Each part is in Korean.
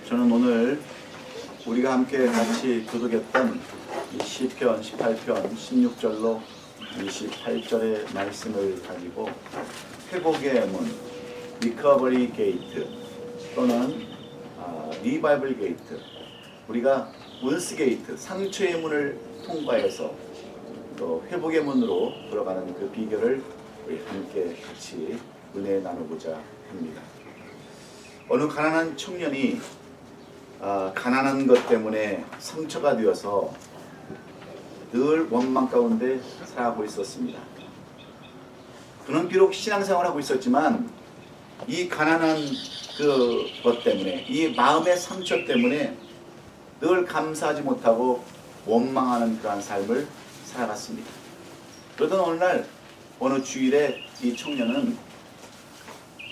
저는 오늘 우리가 함께 같이 교독했던 이 시편 18편 16절로 28절의 말씀을 가지고 회복의 문, 리커버리 게이트 또는 리바이벌 게이트, 우리가 운스 게이트, 상처의 문을 통과해서 또 회복의 문으로 들어가는 그 비결을 우리 함께 같이 은혜 나누고자 합니다. 어느 가난한 청년이 가난한 것 때문에 상처가 되어서 늘 원망 가운데 살아가고 있었습니다. 그는 비록 신앙생활을 하고 있었지만 이 가난한 것 때문에, 이 마음의 상처 때문에 늘 감사하지 못하고 원망하는 그러한 삶을 살아갔습니다. 그러던 어느 날, 어느 주일에 이 청년은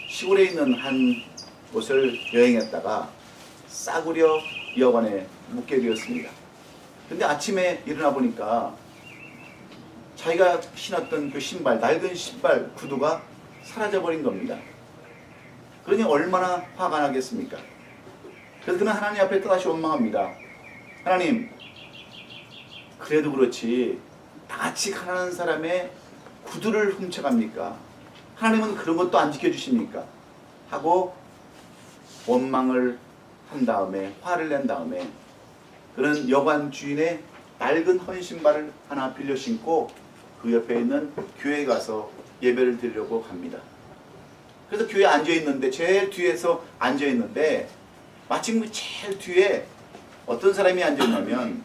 시골에 있는 한 곳을 여행했다가 싸구려 여관에 묵게 되었습니다. 근데 아침에 일어나 보니까 자기가 신었던 그 신발, 낡은 신발 구두가 사라져버린 겁니다. 그러니 얼마나 화가 나겠습니까? 그래서 그는 하나님 앞에 또다시 원망합니다. 하나님, 그래도 그렇지 나같이 가난한 사람의 구두를 훔쳐갑니까? 하나님은 그런 것도 안 지켜주십니까? 하고 원망을 한 다음에, 화를 낸 다음에 그는 여관 주인의 낡은 헌신발을 하나 빌려 신고 그 옆에 있는 교회에 가서 예배를 드리려고 갑니다. 그래서 교회에 앉아있는데, 제일 뒤에서 앉아있는데 마침 그 제일 뒤에 어떤 사람이 앉아있냐면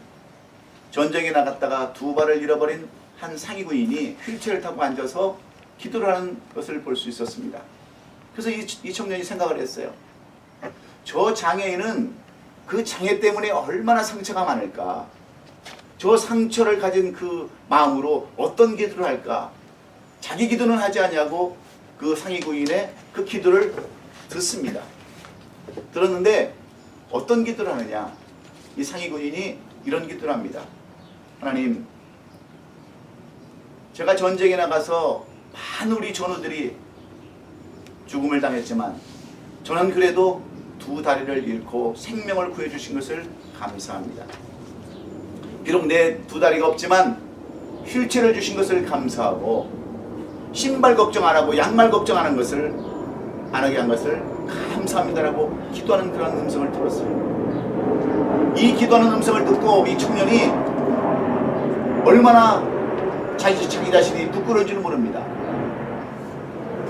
전쟁에 나갔다가 두 발을 잃어버린 한 상위군인이 휠체어를 타고 앉아서 기도를 하는 것을 볼 수 있었습니다. 그래서 이 청년이 생각을 했어요. 저 장애인은 그 장애 때문에 얼마나 상처가 많을까? 저 상처를 가진 그 마음으로 어떤 기도를 할까? 자기 기도는 하지 않냐고 그 상위군인의 그 기도를 듣습니다. 들었는데 어떤 기도를 하느냐? 이 상위군인이 이런 기도를 합니다. 하나님, 제가 전쟁에 나가서 많은 우리 전우들이 죽음을 당했지만 저는 그래도 두 다리를 잃고 생명을 구해주신 것을 감사합니다. 비록 내 두 다리가 없지만 휠체어를 주신 것을 감사하고 신발 걱정 안 하고 양말 걱정 안 하게 한 것을 감사합니다라고 기도하는 그런 음성을 들었어요. 이 기도하는 음성을 듣고 이 청년이 얼마나 자기 자신이 부끄러운지는 모릅니다.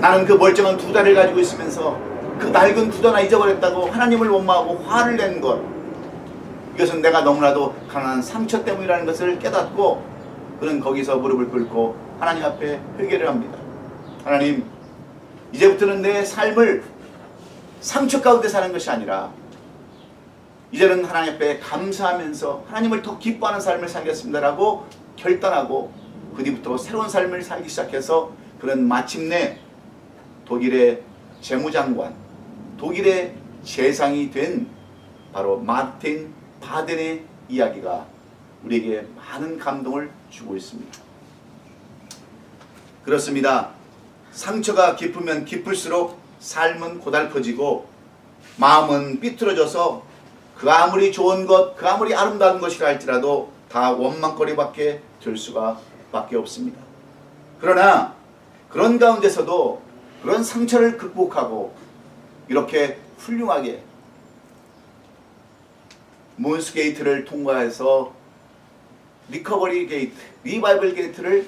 나는 그 멀쩡한 두 다리를 가지고 있으면서 그 낡은 구두 하나 잊어버렸다고 하나님을 원망하고 화를 낸 것, 이것은 내가 너무나도 가난한 상처 때문이라는 것을 깨닫고 그는 거기서 무릎을 꿇고 하나님 앞에 회개를 합니다. 하나님, 이제부터는 내 삶을 상처 가운데 사는 것이 아니라 이제는 하나님 앞에 감사하면서 하나님을 더 기뻐하는 삶을 살겠습니다라고 결단하고 그 뒤부터 새로운 삶을 살기 시작해서 그는 마침내 독일의 재무장관, 독일의 재상이 된 바로 마르틴 바덴의 이야기가 우리에게 많은 감동을 주고 있습니다. 그렇습니다. 상처가 깊으면 깊을수록 삶은 고달퍼지고 마음은 삐뚤어져서 그 아무리 좋은 것, 그 아무리 아름다운 것이라 할지라도 다 원망거리밖에 될 수밖에 없습니다. 그러나 그런 가운데서도 그런 상처를 극복하고 이렇게 훌륭하게 문스 게이트를 통과해서 리커버리 게이트, 리바이벌 게이트를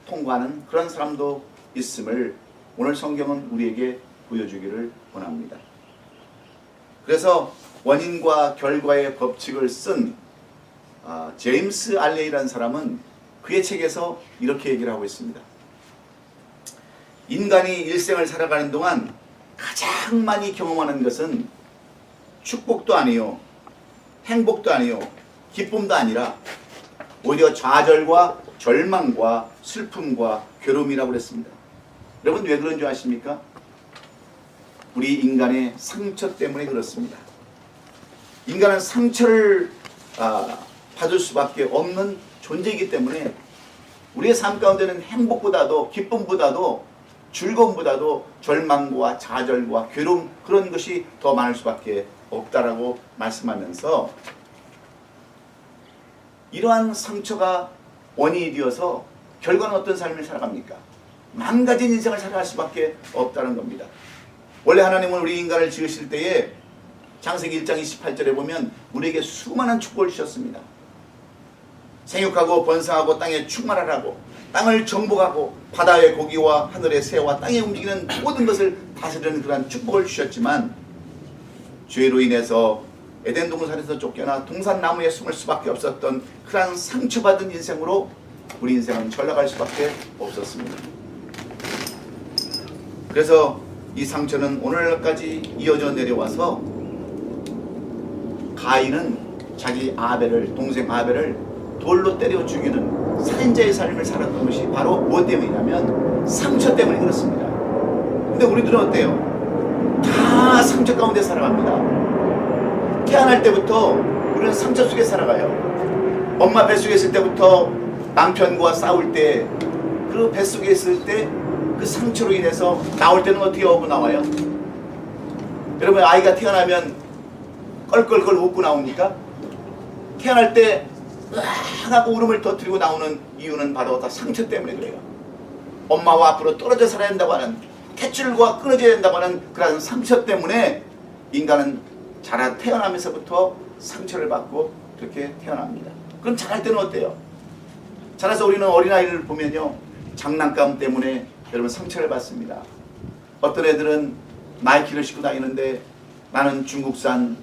통과하는 그런 사람도 있음을 오늘 성경은 우리에게 보여주기를 원합니다. 그래서 원인과 결과의 법칙을 쓴 제임스 알레이라는 사람은 그의 책에서 이렇게 얘기를 하고 있습니다. 인간이 일생을 살아가는 동안 가장 많이 경험하는 것은 축복도 아니요, 행복도 아니요, 기쁨도 아니라 오히려 좌절과 절망과 슬픔과 괴로움이라고 그랬습니다. 여러분, 왜 그런 줄 아십니까? 우리 인간의 상처 때문에 그렇습니다. 인간은 상처를 받을 수밖에 없는 존재이기 때문에 우리의 삶 가운데는 행복보다도 기쁨보다도 즐거움보다도 절망과 좌절과 괴로움 그런 것이 더 많을 수밖에 없다라고 말씀하면서 이러한 상처가 원인이 되어서 결과는 어떤 삶을 살아갑니까? 망가진 인생을 살아갈 수밖에 없다는 겁니다. 원래 하나님은 우리 인간을 지으실 때에 창세기 1장 28절에 보면 우리에게 수많은 축복을 주셨습니다. 생육하고 번성하고 땅에 충만하라고, 땅을 정복하고 바다의 고기와 하늘의 새와 땅에 움직이는 모든 것을 다스리는 그러한 축복을 주셨지만 죄로 인해서 에덴 동산에서 쫓겨나 동산나무에 숨을 수밖에 없었던 그러한 상처받은 인생으로 우리 인생은 전락할 수밖에 없었습니다. 그래서 이 상처는 오늘날까지 이어져 내려와서 가인은 자기 아벨을, 동생 아벨을 돌로 때려 죽이는 살인자의 삶을 살았던 것이 바로 무엇 때문이냐면 상처 때문에 그렇습니다. 근데 우리들은 어때요? 다 상처 가운데 살아갑니다. 태어날 때부터 우리는 상처 속에 살아가요. 엄마 뱃속에 있을 때부터 남편과 싸울 때, 그 뱃속에 있을 때 그 상처로 인해서 나올 때는 어떻게 하고 나와요? 여러분, 아이가 태어나면 껄껄껄 웃고 나옵니까? 태어날 때 하고 울음을 터뜨리고 나오는 이유는 바로 다 상처 때문에 그래요. 엄마와 앞으로 떨어져 살아야 된다고 하는, 탯줄과 끊어져야 된다고 하는 그런 상처 때문에 인간은 태어나면서부터 상처를 받고 그렇게 태어납니다. 그럼 자랄 때는 어때요? 자라서 우리는 어린아이를 보면요, 장난감 때문에 여러분 상처를 받습니다. 어떤 애들은 나이키를 신고 다니는데 나는 중국산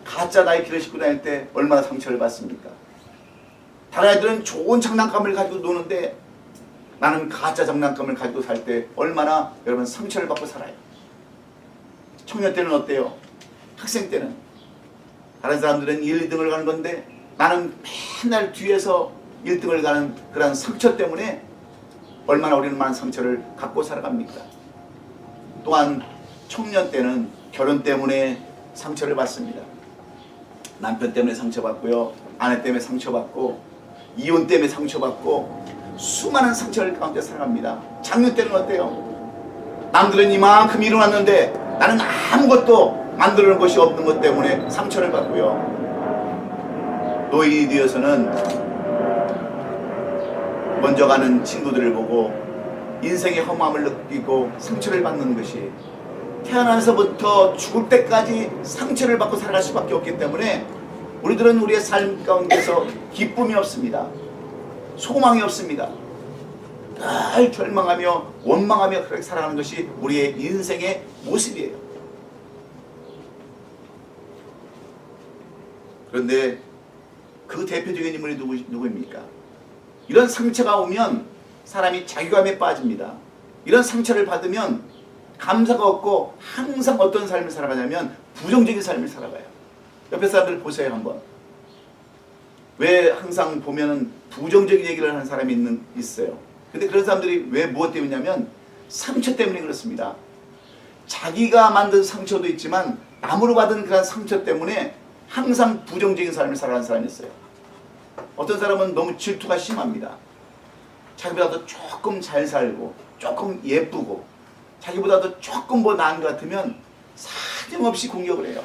가짜 나이키를 신고 다닐 때 얼마나 상처를 받습니까? 다른 아이들은 좋은 장난감을 가지고 노는데 나는 가짜 장난감을 가지고 살 때 얼마나 여러분 상처를 받고 살아요. 청년 때는 어때요? 학생 때는 다른 사람들은 1, 2등을 가는 건데 나는 맨날 뒤에서 1등을 가는 그런 상처 때문에 얼마나 우리는 많은 상처를 갖고 살아갑니까? 또한 청년 때는 결혼 때문에 상처를 받습니다. 남편 때문에 상처받고요, 아내 때문에 상처받고, 이혼 때문에 상처받고, 수많은 상처를 가운데 살아갑니다. 장년 때는 어때요? 남들은 이만큼 일어났는데 나는 아무것도 만들어놓은 것이 없는 것 때문에 상처를 받고요. 노인이 되어서는 먼저 가는 친구들을 보고 인생의 허무함을 느끼고 상처를 받는 것이, 태어나면서부터 죽을 때까지 상처를 받고 살아갈 수밖에 없기 때문에 우리들은 우리의 삶 가운데서 기쁨이 없습니다. 소망이 없습니다. 늘 절망하며 원망하며 그렇게 살아가는 것이 우리의 인생의 모습이에요. 그런데 그 대표적인 인물이 누구입니까? 이런 상처가 오면 사람이 자괴감에 빠집니다. 이런 상처를 받으면 감사가 없고 항상 어떤 삶을 살아가냐면 부정적인 삶을 살아가요. 옆에 사람들 보세요 한번. 왜 항상 보면은 부정적인 얘기를 하는 사람이 있어요. 근데 그런 사람들이 왜 무엇 때문이냐면 상처 때문에 그렇습니다. 자기가 만든 상처도 있지만 남으로 받은 그런 상처 때문에 항상 부정적인 삶을 살아가는 사람이 있어요. 어떤 사람은 너무 질투가 심합니다. 자기보다도 조금 잘 살고 조금 예쁘고 자기보다도 조금 뭐 나은 것 같으면 사정없이 공격을 해요.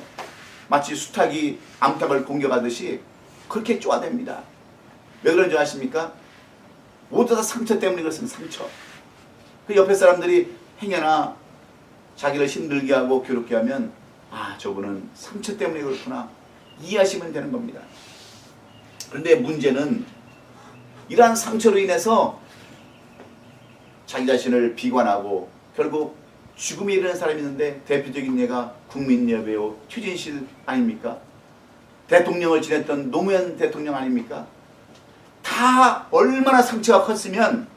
마치 수탉이 암탉을 공격하듯이 그렇게 쪼아댑니다. 왜 그런지 아십니까? 모두 다 상처 때문에 그렇습니다. 상처. 그 옆에 사람들이 행여나 자기를 힘들게 하고 괴롭게 하면 아, 저분은 상처 때문에 그렇구나 이해하시면 되는 겁니다. 그런데 문제는 이러한 상처로 인해서 자기 자신을 비관하고 결국 죽음에 이르는 사람이 있는데 대표적인 예가 국민 여배우 최진실 아닙니까? 대통령을 지냈던 노무현 대통령 아닙니까? 다 얼마나 상처가 컸으면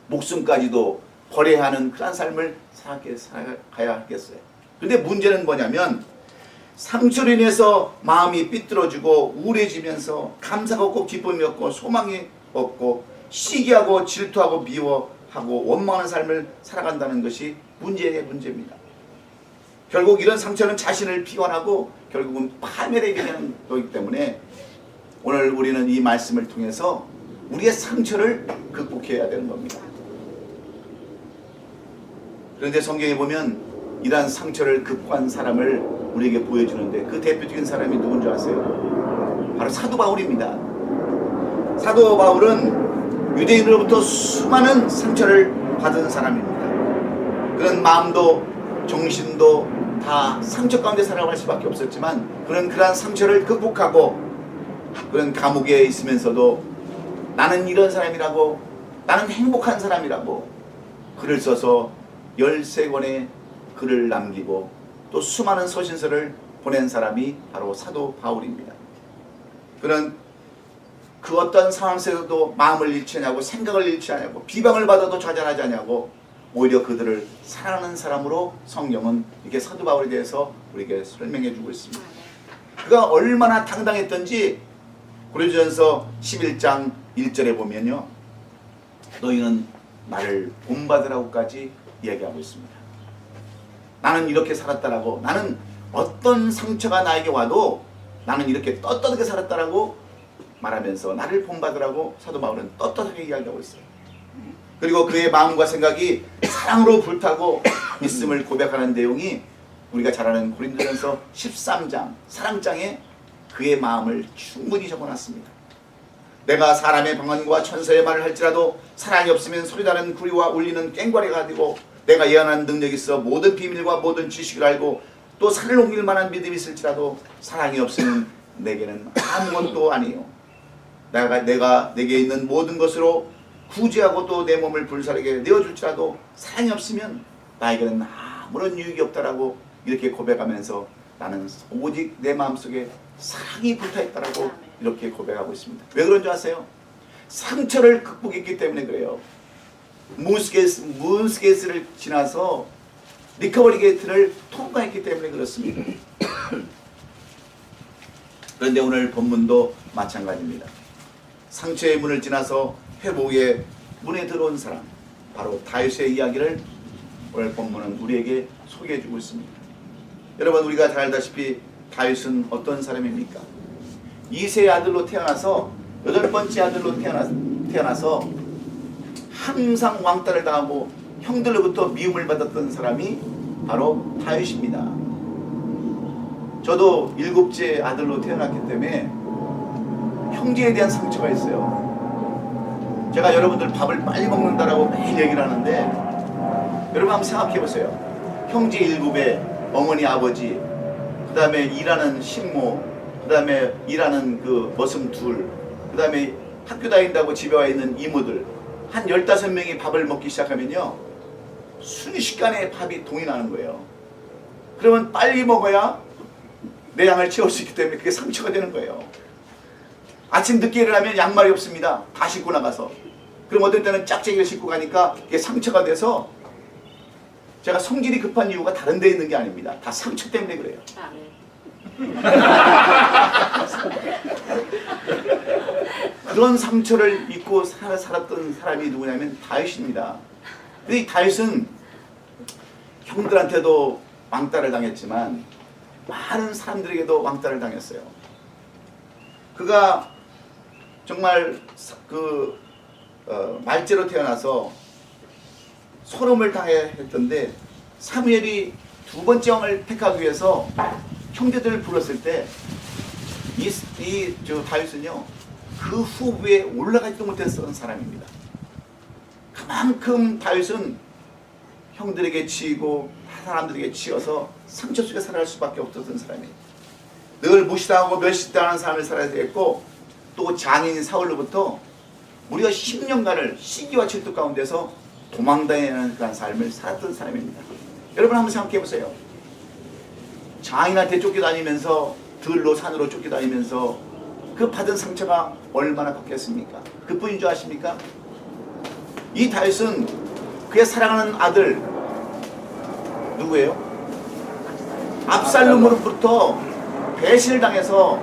목숨까지도 버려야 하는 그런 삶을 살아가야 하겠어요. 그런데 문제는 뭐냐면 상처로 인해서 마음이 삐뚤어지고 우울해지면서 감사가 없고 기쁨이 없고 소망이 없고 시기하고 질투하고 미워하고 원망하는 삶을 살아간다는 것이 문제의 문제입니다. 결국 이런 상처는 자신을 비관하고 결국은 파멸에 이르는 거기 때문에 오늘 우리는 이 말씀을 통해서 우리의 상처를 극복해야 되는 겁니다. 그런데 성경에 보면 이러한 상처를 극복한 사람을 우리에게 보여주는데 그 대표적인 사람이 누군지 아세요? 바로 사도 바울입니다. 사도 바울은 유대인으로부터 수많은 상처를 받은 사람입니다. 그런 마음도 정신도 다 상처 가운데 살아갈 수밖에 없었지만 그러한 상처를 극복하고 그런 감옥에 있으면서도 나는 이런 사람이라고, 나는 행복한 사람이라고 글을 써서 13권의 글을 남기고 또 수많은 서신서를 보낸 사람이 바로 사도 바울입니다. 그는 그 어떤 상황 속에서도 마음을 잃지 않냐고, 생각을 잃지 않냐고, 비방을 받아도 좌절하지 않냐고, 오히려 그들을 사랑하는 사람으로 성경은 이렇게 사도 바울에 대해서 우리에게 설명해 주고 있습니다. 그가 얼마나 당당했던지 고린도전서 11장 1절에 보면요, 너희는 나를 본받으라고까지 이야기하고 있습니다. 나는 이렇게 살았다라고, 나는 어떤 상처가 나에게 와도 나는 이렇게 떳떳하게 살았다라고 말하면서 나를 본받으라고 사도 바울은 떳떳하게 이야기하고 있어요. 그리고 그의 마음과 생각이 사랑으로 불타고 있음을 고백하는 내용이 우리가 잘 아는 고린도전서 13장 사랑장에 그의 마음을 충분히 적어놨습니다. 내가 사람의 방언과 천사의 말을 할지라도 사랑이 없으면 소리나는 구리와 울리는 꽹과리가 되고, 내가 예언하는 능력이 있어 모든 비밀과 모든 지식을 알고 또 산을 옮길 만한 믿음이 있을지라도 사랑이 없으면 내게는 아무것도 아니요. 내가 내게 있는 모든 것으로 구제하고 또 내 몸을 불사르게 내어줄지라도 사랑이 없으면 나에게는 아무런 유익이 없다라고 이렇게 고백하면서 나는 오직 내 마음속에 사랑이 불타있다라고 이렇게 고백하고 있습니다. 왜 그런 줄 아세요? 상처를 극복했기 때문에 그래요. 문스게이트를 지나서 리커버리 게이트를 통과했기 때문에 그렇습니다. 그런데 오늘 본문도 마찬가지입니다. 상처의 문을 지나서 회복의 문에 들어온 사람, 바로 다윗의 이야기를 오늘 본문은 우리에게 소개해 주고 있습니다. 여러분, 우리가 잘 알다시피 다윗은 어떤 사람입니까? 2세의 아들로 태어나서 8번째 아들로 태어나서 항상 왕따를 당하고 형들로부터 미움을 받았던 사람이 바로 다윗입니다. 저도 7째 아들로 태어났기 때문에 형제에 대한 상처가 있어요. 제가 여러분들 밥을 빨리 먹는다라고 매일 얘기를 하는데, 여러분 한번 생각해 보세요. 형제 7에 어머니 아버지, 그 다음에 일하는 신모, 그 다음에 일하는 그 머슴 둘, 그 다음에 학교 다닌다고 집에 와 있는 이모들, 한 15명이 밥을 먹기 시작하면요, 순식간에 밥이 동이 나는 거예요. 그러면 빨리 먹어야 내 양을 채울 수 있기 때문에 그게 상처가 되는 거예요. 아침 늦게 일어나면 양말이 없습니다. 다 신고 나가서. 그럼 어떨 때는 짝짝이를 신고 가니까 이게 상처가 돼서, 제가 성질이 급한 이유가 다른 데 있는 게 아닙니다. 다 상처 때문에 그래요. 그런 상처를 입고 살았던 사람이 누구냐면 다윗입니다. 근데 이 다윗은 형들한테도 왕따를 당했지만 많은 사람들에게도 왕따를 당했어요. 그가 정말 말제로 태어나서 소름을 당했던데, 사무엘이 2번째 왕을 택하기 위해서 형제들을 불렀을 때 다윗은요, 그 후보에 올라가지도 못했던 사람입니다. 그만큼 다윗은 형들에게 치이고 사람들에게 치여서 상처 속에 살아갈 수밖에 없었던 사람이에요. 늘 무시당하고 멸시당하는 삶을 살아야 되겠고, 또 장인 사울로부터 무려 10년간을 시기와 질투 가운데서 도망다니는 그런 삶을 살았던 사람입니다. 여러분 한번 생각해 보세요. 장인한테 쫓겨다니면서, 들로 산으로 쫓겨다니면서 그 받은 상처가 얼마나 컸겠습니까? 그뿐인 줄 아십니까? 이 다윗은 그의 사랑하는 아들 누구예요? 압살롬으로부터 배신을 당해서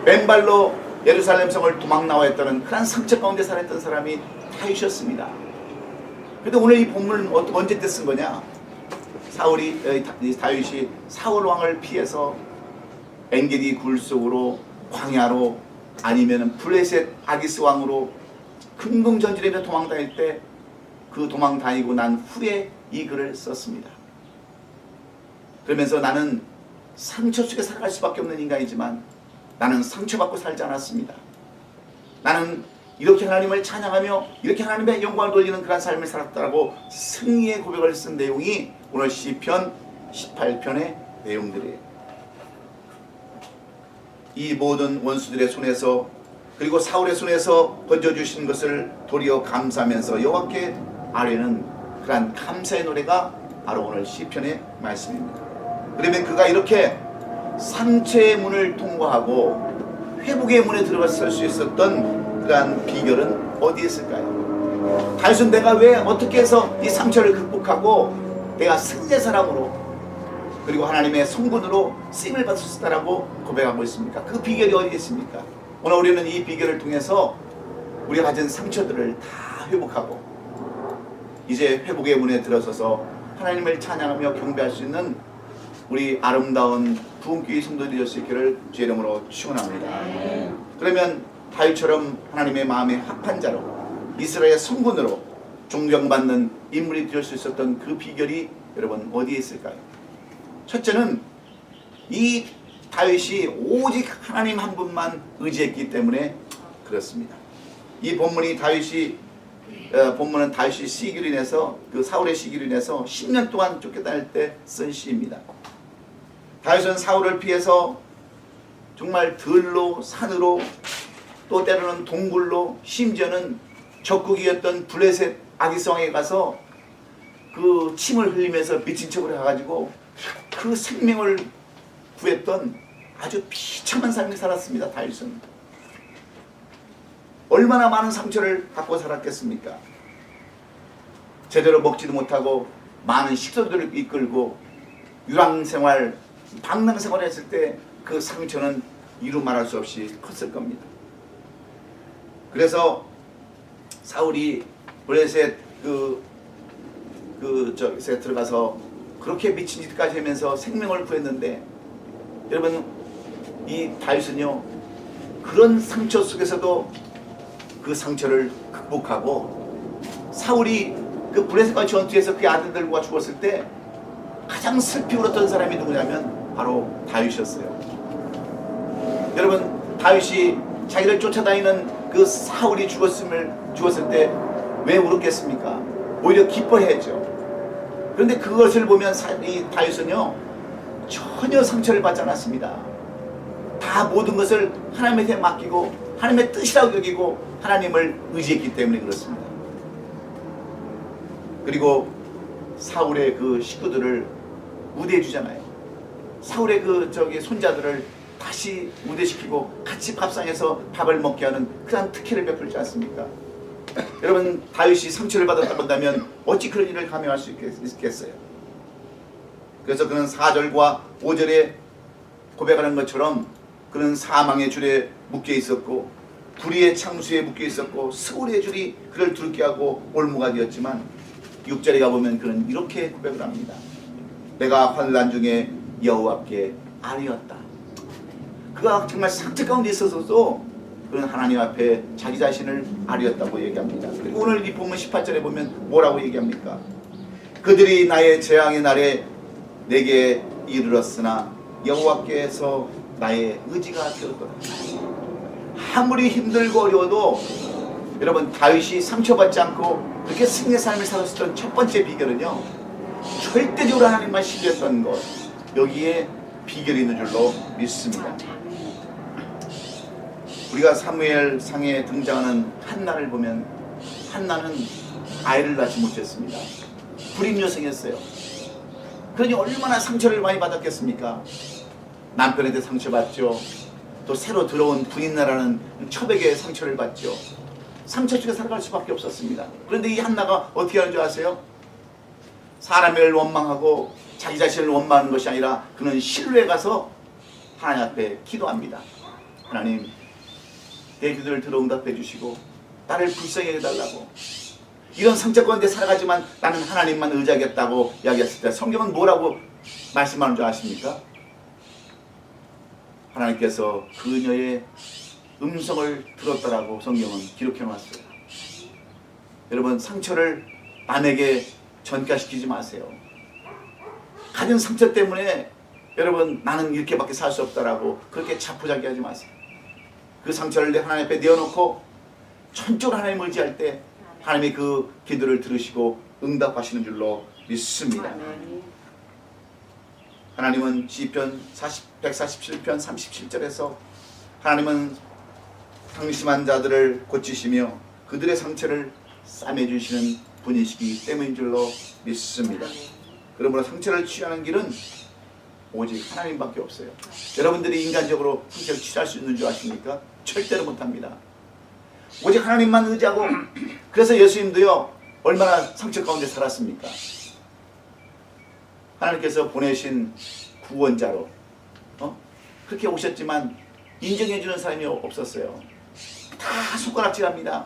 맨발로 예루살렘 성을 도망 나와야 했다는 그런 상처 가운데 살았던 사람이 다윗이었습니다. 그런데 오늘 이 본문은 언제 때 쓴 거냐? 다윗이 사울 왕을 피해서 엔게디 굴 속으로, 광야로 아니면 블레셋 아기스 왕으로 근궁전진하며 도망다닐 때 그 도망다니고 난 후에 이 글을 썼습니다. 그러면서 나는 상처 속에 살아갈 수밖에 없는 인간이지만 나는 상처받고 살지 않았습니다. 나는 이렇게 하나님을 찬양하며 이렇게 하나님의 영광을 돌리는 그런 삶을 살았다라고 승리의 고백을 쓴 내용이 오늘 시편 18편의 내용들이에요. 이 모든 원수들의 손에서 그리고 사울의 손에서 건져주신 것을 도리어 감사하면서 여호와께 아뢰는 그러한 감사의 노래가 바로 오늘 시편의 말씀입니다. 그러면 그가 이렇게 상처의 문을 통과하고 회복의 문에 들어갈 수 있었던 그러한 비결은 어디에 있을까요? 다윗은 내가 왜 어떻게 해서 이 상처를 극복하고 내가 승리의 사람으로 그리고 하나님의 성군으로 쓰임을 받을 수 있다라고 고백하고 있습니까? 그 비결이 어디에 있습니까? 오늘 우리는 이 비결을 통해서 우리가 가진 상처들을 다 회복하고 이제 회복의 문에 들어서서 하나님을 찬양하며 경배할 수 있는 우리 아름다운 부흥교회 성도들이 될 수 있기를 주의 이름으로 축원합니다. 그러면 다윗처럼 하나님의 마음에 합한 자로 이스라엘의 성군으로 존경받는 인물이 될 수 있었던 그 비결이 여러분 어디에 있을까요? 첫째는 이 다윗이 오직 하나님 한 분만 의지했기 때문에 그렇습니다. 이 본문은 다윗이 시기로 인해서 그 사울의 시기로 인해서 10년 동안 쫓겨다닐 때 쓴 시입니다. 다윗은 사울을 피해서 정말 들로 산으로 또 때로는 동굴로 심지어는 적국이었던 블레셋 아기스 왕에 가서 그 침을 흘리면서 미친 척을 해가지고 그 생명을 구했던 아주 비참한 삶을 살았습니다. 다윗은 얼마나 많은 상처를 갖고 살았겠습니까? 제대로 먹지도 못하고 많은 식소들을 이끌고 유랑생활, 방랑생활을 했을 때 그 상처는 이루 말할 수 없이 컸을 겁니다. 그래서 사울이 블레셋 저기에 들어가서 그렇게 미친 짓까지 하면서 생명을 구했는데 여러분 이 다윗은요 그런 상처 속에서도 그 상처를 극복하고 사울이 그 블레셋과 전투에서 그 아들들과 죽었을 때 가장 슬피 울었던 사람이 누구냐면 바로 다윗이었어요. 여러분 다윗이 자기를 쫓아다니는 그 사울이 죽었을 때 왜 울었겠습니까? 오히려 기뻐해야죠. 그런데 그것을 보면 이 다윗은요 전혀 상처를 받지 않았습니다. 다 모든 것을 하나님한테 맡기고 하나님의 뜻이라고 여기고 하나님을 의지했기 때문에 그렇습니다. 그리고 사울의 그 식구들을 우대해 주잖아요. 사울의 손자들을 다시 우대시키고 같이 밥상에서 밥을 먹게 하는 그런 특혜를 베풀지 않습니까? 여러분 다윗이 상처를 받았다고 한다면 어찌 그런 일을 감행할 수 있겠어요? 그래서 그는 4절과 5절에 고백하는 것처럼 그는 사망의 줄에 묶여 있었고 불의의 창수에 묶여 있었고 스골의 줄이 그를 두렵게 하고 올무가 되었지만 6절에 가보면 그는 이렇게 고백을 합니다. 내가 환난 중에 여호와께 아뢰었다. 그가 정말 상처 가운데 있어서도 그는 하나님 앞에 자기 자신을 아뢰었다고 얘기합니다. 그리고 오늘 이 본문 18절에 보면 뭐라고 얘기합니까? 그들이 나의 재앙의 날에 내게 이르렀으나 여호와께서 나의 의지가 되었더라. 아무리 힘들고 어려워도 여러분 다윗이 상처받지 않고 그렇게 승리의 삶을 살았던 첫 번째 비결은요 절대적으로 하나님만 신뢰했던 것, 여기에 비결이 있는 줄로 믿습니다. 우리가 사무엘 상에 등장하는 한나를 보면 한나는 아이를 낳지 못했습니다. 불임 여성이었어요. 그러니 얼마나 상처를 많이 받았겠습니까? 남편한테 상처받죠. 또 새로 들어온 부인나라는 첩에게 상처를 받죠. 상처 속에 살아갈 수밖에 없었습니다. 그런데 이 한나가 어떻게 하는 줄 아세요? 사람을 원망하고 자기 자신을 원망하는 것이 아니라 그는 실로에 가서 하나님 앞에 기도합니다. 하나님, 내 기도를 들어 응답해 주시고 나를 불쌍히 해달라고. 이런 상처 가운데 살아가지만 나는 하나님만 의지하겠다고 이야기했을 때 성경은 뭐라고 말씀하는 줄 아십니까? 하나님께서 그녀의 음성을 들었다라고 성경은 기록해 놨어요. 여러분, 상처를 남에게 전가시키지 마세요. 가진 상처 때문에 여러분 나는 이렇게밖에 살 수 없다라고 그렇게 자포자기하지 마세요. 그 상처를 하나님 앞에 내어놓고 전적으로 하나님을 의지할 때 하나님이 그 기도를 들으시고 응답하시는 줄로 믿습니다. 하나님은 시편 147편 37절에서 하나님은 상심한 자들을 고치시며 그들의 상처를 싸매주시는 분이시기 때문인 줄로 믿습니다. 그러므로 상처를 치유하는 길은 오직 하나님밖에 없어요. 여러분들이 인간적으로 상처를 치유할 수 있는 줄 아십니까? 절대로 못합니다. 오직 하나님만 의지하고, 그래서 예수님도요 얼마나 상처 가운데 살았습니까? 하나님께서 보내신 구원자로 그렇게 오셨지만 인정해주는 사람이 없었어요. 다 손가락질합니다.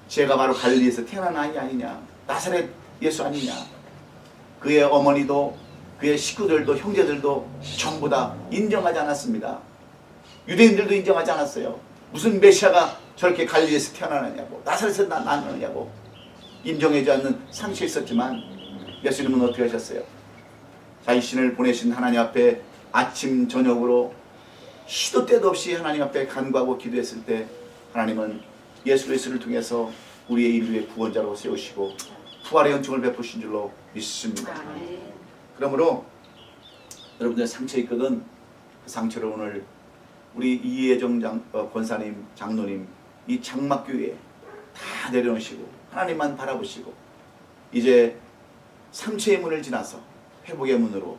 제가 바로 갈릴리에서 태어난 아이 아니냐, 나사렛 예수 아니냐. 그의 어머니도 그의 식구들도 형제들도 전부 다 인정하지 않았습니다. 유대인들도 인정하지 않았어요. 무슨 메시아가 저렇게 갈릴리에서 태어나느냐고, 나사렛에서 나느냐고 인정하지 않는 상식이 있었지만 예수님은 어떻게 하셨어요? 자신을 보내신 하나님 앞에 아침 저녁으로 시도 때도 없이 하나님 앞에 간구하고 기도했을 때 하나님은 예수 그리스도를 통해서 우리의 인류의 구원자로 세우시고 부활의 은총을 베푸신 줄로 믿습니다. 그러므로 여러분들 상처 있거든 그 상처를 오늘 우리 이혜정 권사님, 장로님 이 장막교회에 다 내려놓으시고 하나님만 바라보시고 이제 상처의 문을 지나서 회복의 문으로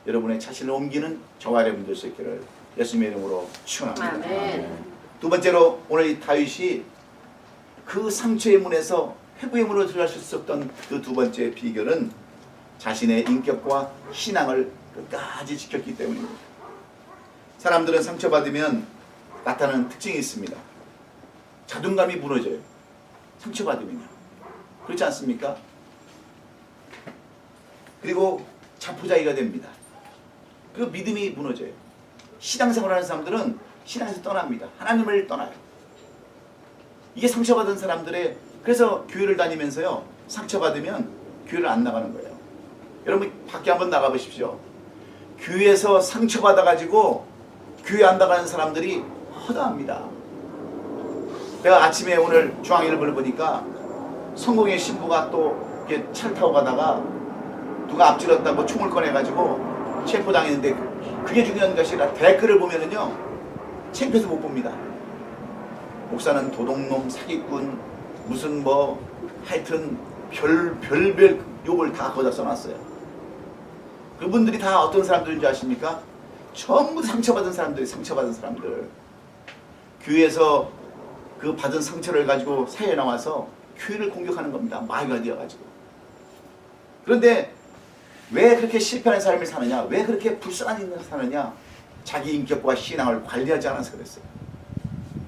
여러분의 자신을 옮기는 저와 여러분 될 수 있기를 예수님의 이름으로 축원합니다. 두 번째로 오늘 이 다윗이 그 상처의 문에서 회복의 문으로 들어갈 수 있었던 그 두 번째 비결은 자신의 인격과 신앙을 끝까지 지켰기 때문입니다. 사람들은 상처받으면 나타나는 특징이 있습니다. 자존감이 무너져요. 상처받으면요. 그렇지 않습니까? 그리고 자포자기가 됩니다. 그리고 믿음이 무너져요. 신앙생활하는 사람들은 신앙에서 떠납니다. 하나님을 떠나요. 이게 상처받은 사람들의, 그래서 교회를 다니면서요 상처받으면 교회를 안 나가는 거예요. 여러분 밖에 한번 나가보십시오. 교회에서 상처받아가지고 교회 안 나가는 사람들이 허다합니다. 내가 아침에 오늘 중앙일보를 보니까 성공의 신부가 또 이렇게 차를 타고 가다가 누가 앞질렀다고 총을 꺼내가지고 체포당했는데 그게 중요한 것이 아니라 댓글을 보면은요 창피해서 못 봅니다. 목사는 도둑놈, 사기꾼, 무슨 뭐 하여튼 별별 욕을 다 거기다 써놨어요. 그분들이 다 어떤 사람들인지 아십니까? 전부 상처받은 사람들이 상처받은 사람들. 교회에서 그 받은 상처를 가지고 사회에 나와서 교회를 공격하는 겁니다. 마귀가 되어가지고. 그런데 왜 그렇게 실패하는 삶을 사느냐? 왜 그렇게 불쌍한 인생을 사느냐? 자기 인격과 신앙을 관리하지 않아서 그랬어요.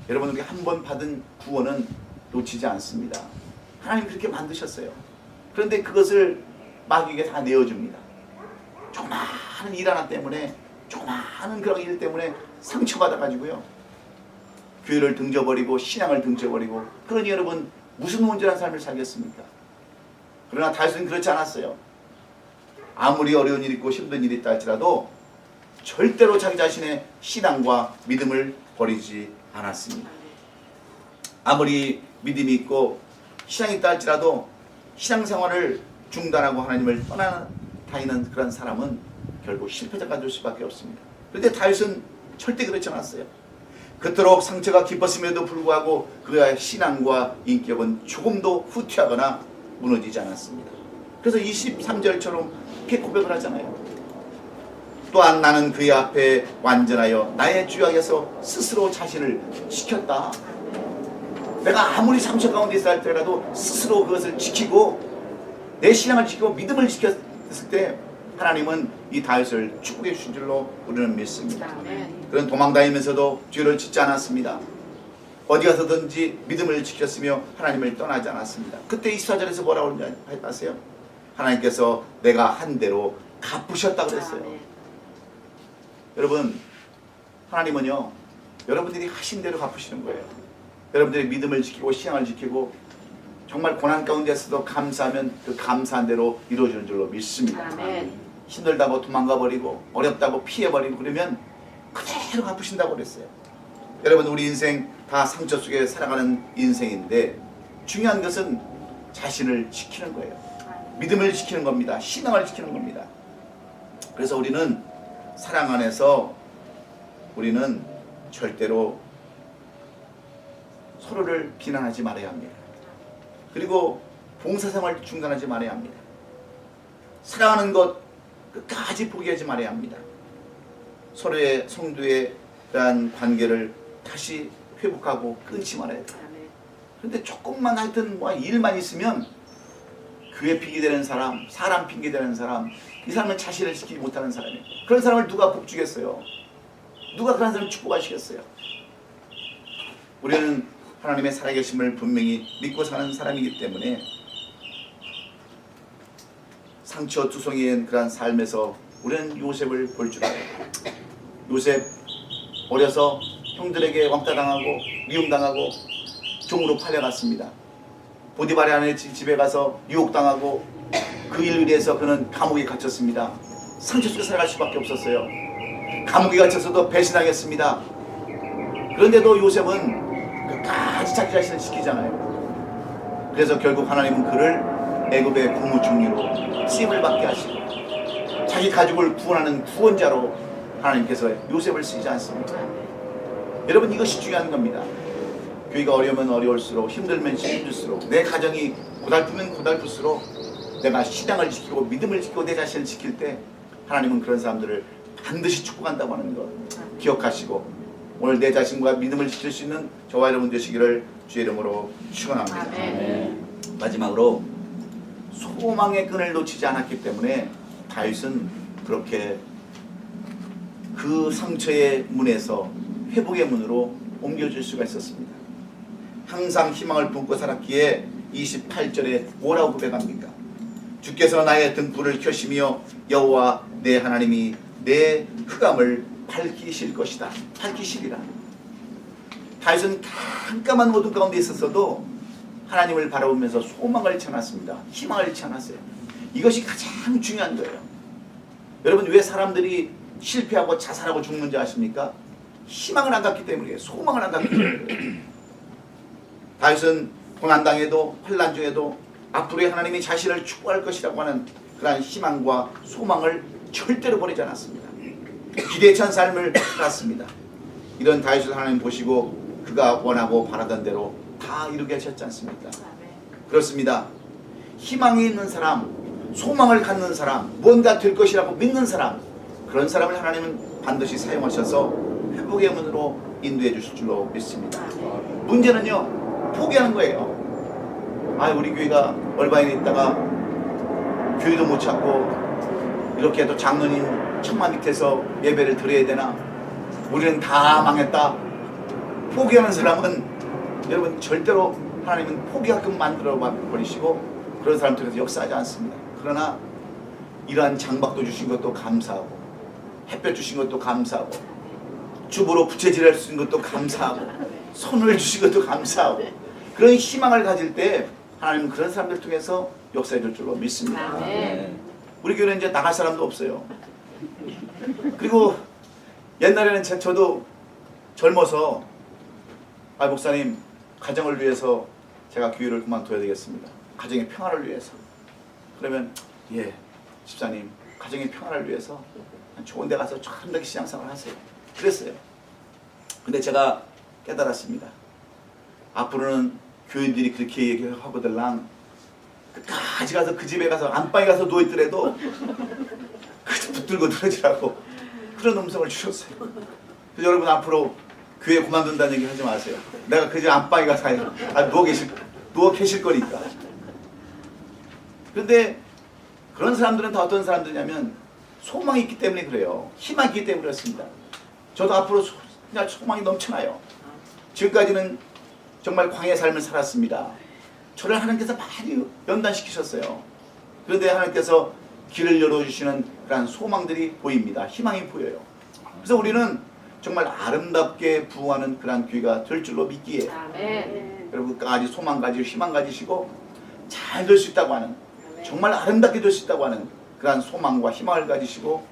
여러분 우리 한 번 받은 구원은 놓치지 않습니다. 하나님 그렇게 만드셨어요. 그런데 그것을 마귀에게 다 내어줍니다. 조그마한 일 하나 때문에, 조그마한 그런 일 때문에 상처받아가지고요 교회를 등져버리고 신앙을 등져버리고, 그러니 여러분 무슨 온전한 삶을 살겠습니까? 그러나 다윗은 그렇지 않았어요. 아무리 어려운 일이 있고 힘든 일이 있다 할지라도 절대로 자기 자신의 신앙과 믿음을 버리지 않았습니다. 아무리 믿음이 있고 신앙이 있다 할지라도 신앙생활을 중단하고 하나님을 떠나다니는 그런 사람은 결국 실패자가 될 수밖에 없습니다. 그런데 다윗은 절대 그렇지 않았어요. 그토록 상처가 깊었음에도 불구하고 그의 신앙과 인격은 조금도 후퇴하거나 무너지지 않았습니다. 그래서 23절처럼 이렇게 고백을 하잖아요. 또한 나는 그의 앞에 완전하여 나의 주역에서 스스로 자신을 지켰다. 내가 아무리 상처 가운데 있을 때라도 스스로 그것을 지키고 내 신앙을 지키고 믿음을 지켰을 때 하나님은 이 다윗을 축복해 주신 줄로 우리는 믿습니다. 그런 도망다니면서도 죄를 짓지 않았습니다. 어디 가서든지 믿음을 지켰으며 하나님을 떠나지 않았습니다. 그때 24절에서 뭐라고 그러는지 아세요? 하나님께서 내가 한 대로 갚으셨다고 그랬어요. 여러분 하나님은요 여러분들이 하신 대로 갚으시는 거예요. 여러분들의 믿음을 지키고 신앙을 지키고 정말 고난 가운데서도 감사하면 그 감사한 대로 이루어지는 줄로 믿습니다. 아멘. 힘들다고 도망가 버리고 어렵다고 피해 버리고 그러면 그대로 갚으신다고 그랬어요. 여러분, 우리 인생 다 상처 속에 살아가는 인생인데 중요한 것은 자신을 지키는 거예요. 믿음을 지키는 겁니다. 신앙을 지키는 겁니다. 그래서 우리는 사랑 안에서 우리는 절대로 서로를 비난하지 말아야 합니다. 그리고 봉사생활 중단하지 말아야 합니다. 사랑하는 것 끝까지 포기하지 말아야 합니다. 서로의 성도에 대한 관계를 다시 회복하고 끊지 말아야 돼요. 그런데 조금만 하여튼 뭐 일만 있으면 교회 핑계대는 사람, 사람 핑계대는 사람, 이 사람은 자신을 지키지 못하는 사람이에요. 그런 사람을 누가 복주겠어요? 누가 그런 사람을 축복하시겠어요? 우리는 하나님의 살아계심을 분명히 믿고 사는 사람이기 때문에 상처투성이인 그런 삶에서 우리는 요셉을 볼 줄 알아요. 요셉 어려서 형들에게 왕따당하고 미움당하고 종으로 팔려갔습니다. 보디발의 아내 집에 가서 유혹당하고 그 일을 위해서 그는 감옥에 갇혔습니다. 상처 속에 살아갈 수밖에 없었어요. 감옥에 갇혀서도 배신하겠습니다. 그런데도 요셉은 끝까지 자기 자신을 지키잖아요. 그래서 결국 하나님은 그를 애굽의 국무총리로 쓰임을 받게 하시고 자기 가족을 구원하는 구원자로 하나님께서 요셉을 쓰지 않습니까? 여러분, 이것이 중요한 겁니다. 교회가 어려우면 어려울수록, 힘들면 힘들수록, 내 가정이 고달프면 고달플수록 내가 신앙을 지키고 믿음을 지키고 내 자신을 지킬 때 하나님은 그런 사람들을 반드시 축복한다고 하는 것 기억하시고 오늘 내 자신과 믿음을 지킬 수 있는 저와 여러분 되시기를 주의 이름으로 축원합니다. 아멘. 마지막으로 소망의 끈을 놓치지 않았기 때문에 다윗은 그렇게 그 상처의 문에서 회복의 문으로 옮겨줄 수가 있었습니다. 항상 희망을 품고 살았기에 28절에 뭐라고 고백합니까? 주께서 나의 등불을 켜시며 여호와 내 하나님이 내 흑암을 밝히실 것이다. 밝히시리라. 다윗은 깜깜한 어둠 가운데 있었어도 하나님을 바라보면서 소망을 잃지 않았습니다. 희망을 잃지 않았어요. 이것이 가장 중요한 거예요. 여러분, 왜 사람들이 실패하고 자살하고 죽는지 아십니까? 희망을 안 갖기 때문이에요. 소망을 안 갖기 때문이에요. 다윗은 고난당해도 환난 중에도 앞으로 하나님이 자신을 축복할 것이라고 하는 그러한 희망과 소망을 절대로 버리지 않았습니다. 기대에 찬 삶을 살았습니다. 이런 다윗을 하나님 보시고 그가 원하고 바라던 대로 다 이루게 하셨지 않습니까? 그렇습니다. 희망이 있는 사람, 소망을 갖는 사람, 뭔가 될 것이라고 믿는 사람, 그런 사람을 하나님은 반드시 사용하셔서 회복의 문으로 인도해 주실 줄로 믿습니다. 문제는요, 포기하는 거예요. 우리 교회가 얼바인에 있다가 교회도 못 찾고 이렇게 또 장로님 천막 밑에서 예배를 드려야 되나? 우리는 다 망했다. 포기하는 사람은 여러분 절대로 하나님은 포기하게끔 만들어 버리시고 그런 사람 통해서 역사하지 않습니다. 그러나 이러한 장박도 주신 것도 감사하고 햇볕 주신 것도 감사하고 주보로 부채질할 수 있는 것도 감사하고 손을 주신 것도 감사하고 그런 희망을 가질 때 하나님은 그런 사람들 통해서 역사해 줄 줄로 믿습니다. 우리 교회는 이제 나갈 사람도 없어요. 그리고 옛날에는 저도 젊어서 목사님 가정을 위해서 제가 교회를 그만둬야 되겠습니다. 가정의 평화를 위해서. 그러면 예 집사님 가정의 평화를 위해서 좋은 데 가서 참되게 신앙생활 하세요. 그랬어요. 근데 제가 깨달았습니다. 앞으로는 교인들이 그렇게 얘기하고들랑 끝까지 가서 그 집에 가서 안방에 가서 누워있더라도 붙들고 들어지라고 그런 음성을 주셨어요. 그래서 여러분 앞으로 교회 그만둔다는 얘기 하지 마세요. 내가 그 집 안방에 가서 누워 계실 거니까. 그런데 그런 사람들은 다 어떤 사람들이냐면 소망이 있기 때문에 그래요. 희망이 있기 때문에 그렇습니다. 저도 앞으로 그냥 소망이 넘쳐나요. 지금까지는 정말 광야의 삶을 살았습니다. 저를 하나님께서 많이 연단시키셨어요. 그런데 하나님께서 길을 열어주시는 그런 소망들이 보입니다. 희망이 보여요. 그래서 우리는 정말 아름답게 부흥하는 그러한 교회가 될 줄로 믿기에 아멘. 여러분 끝까지 소망 가지고 희망 가지시고 잘 될 수 있다고 하는 정말 아름답게 될 수 있다고 하는 그러한 소망과 희망을 가지시고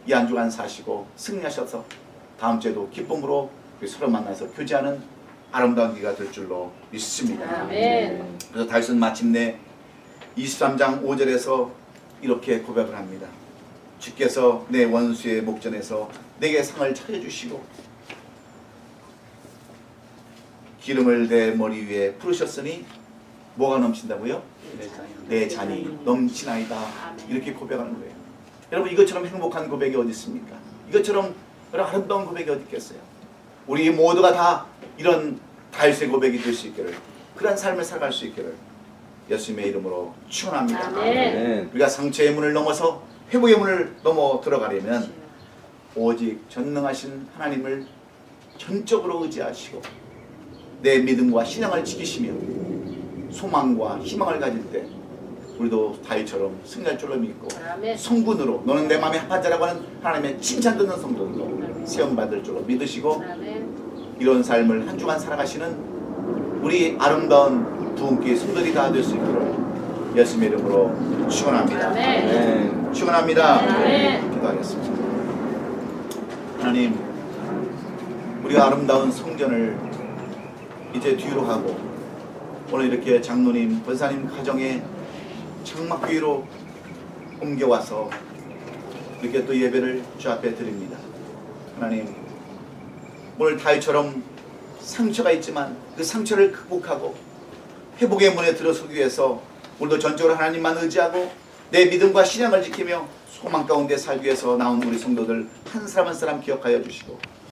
이 한 주간 사시고 승리하셔서 다음 주에도 기쁨으로 우리 서로 만나서 교제하는 아름다운 기가 될 줄로 믿습니다. 아멘. 그래서 다윗은 마침내 23장 5절에서 이렇게 고백을 합니다. 주께서 내 원수의 목전에서 내게 상을 차려주시고 기름을 내 머리 위에 부으셨으니 뭐가 넘친다고요? 내 잔이 넘치나이다. 이렇게 고백하는 거예요. 여러분 이것처럼 행복한 고백이 어디 있습니까? 이것처럼 그런 아름다운 고백이 어디 있겠어요? 우리 모두가 다 이런 다윗의 고백이 될 수 있기를 그런 삶을 살아갈 수 있기를 예수님의 이름으로 축원합니다. 아멘. 우리가 상처의 문을 넘어서 회복의 문을 넘어 들어가려면 오직 전능하신 하나님을 전적으로 의지하시고 내 믿음과 신앙을 지키시며 소망과 희망을 가질 때 우리도 다윗처럼 승리할 줄로 믿고 아멘. 성군으로 너는 내 마음에 합한 자라고 하는 하나님의 칭찬 듣는 성도들로 세움받을 줄로 믿으시고 아멘. 이런 삶을 한 주간 살아가시는 우리 아름다운 부흥교회 성도들이 다 될 수 있기를 예수님의 이름으로 축원합니다. 아멘. 축원합니다. 아멘. 기도하겠습니다. 하나님, 우리가 아름다운 성전을 이제 뒤로 하고 오늘 이렇게 장로님, 권사님 가정에 장막교회로 옮겨와서 이렇게 또 예배를 주 앞에 드립니다. 하나님, 오늘 다윗처럼 상처가 있지만 그 상처를 극복하고 회복의 문에 들어서기 위해서 오늘도 전적으로 하나님만 의지하고 내 믿음과 신앙을 지키며 소망 가운데 살기 위해서 나온 우리 성도들 한 사람 한 사람 기억하여 주시고